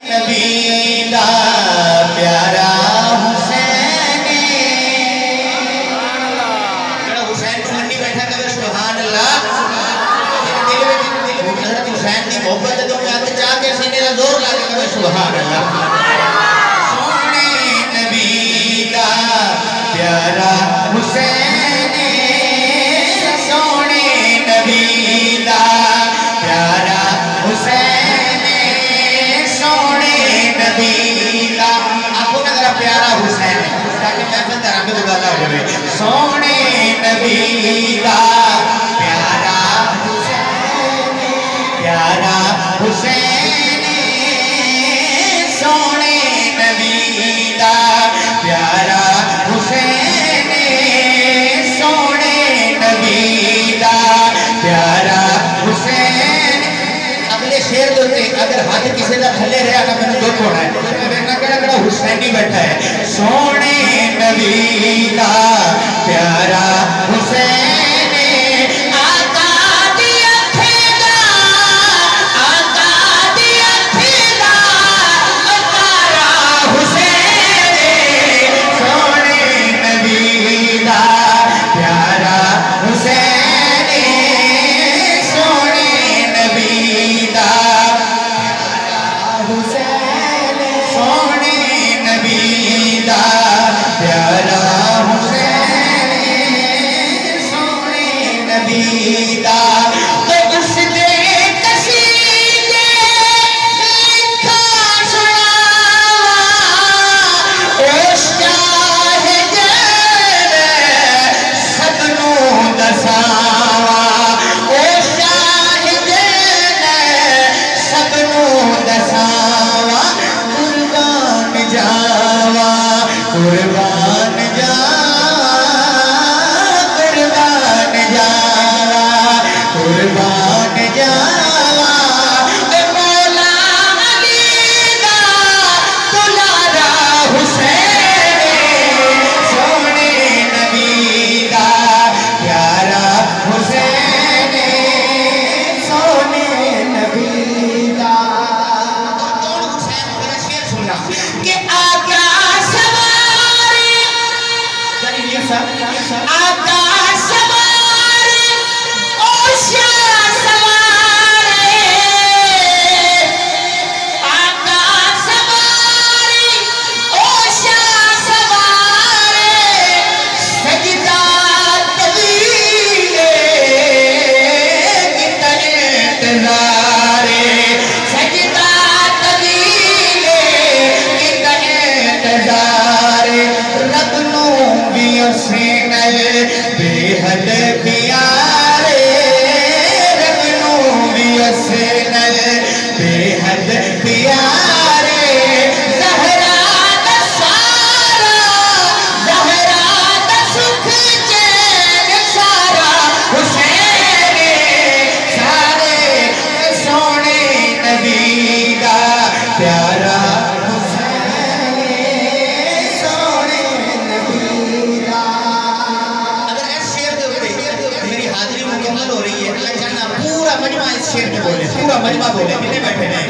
نبی دا پیارا حسین جڑا حسین کو منی بیٹھا کہ سبحان اللہ حضرت حسین کی محبت تو میں آتے چاہ کے سینے کا زور لا کے کہ سبحان اللہ سونے نبی دا پیارا حسین سونے نبی دا پیارا حسین پیارا حسین تاکہ محفل طرح میں دوبارہ ہو جائے سونے نبی دا پیارا حسین پیارا حسین سونے نبی دا پیارا حسین سونے نبی دا پیارا حسین اگلے شیر دوتے اگر ہاتھ کسی دا تھلے رہا کہ میں نے دو چھوڑا ہے حسینی بیٹھا ہے سونے نبی دا پیارا حسین آقا دی اکھے دا آقا دی اکھے دا پیارا حسین سونے نبی دا پیارا حسین سونے نبی دا پیارا حسین سونے نبی دا پیارا حسین سونے نبی دا تو اس دے قصیدے لکھا سناوا او شاہ جان سبنوں دساوا او شاہ جان سبنوں دساوا قربان جاوا قربان جاوا قربان جاوا قربان جاوا مولا علی دا دلارا حسین سونے نبی دا پیارا حسین سونے نبی دا کہ آقا سواری آقا سواری اوشیا سواری آقا سواری اوشیا سواری سجدہ طویلے کتا انتظار سجدہ طویلے کتا انتظار رب نو بھی حسین بے حد پیارے رب نو بھی حسین بے حد پیارے زہرا دا سارا زہرا دا سکھ چین سارا حسین سارے سونے نبی دا پیارا حسین سونے نبی دا اگر اس شیر دے ہوئے میری حاضری مکمل ہو رہی ہے اللہ چاہنا پورا مجمع اس شیر میں بولے پورا مجمع بولے کتنے بیٹھے ہیں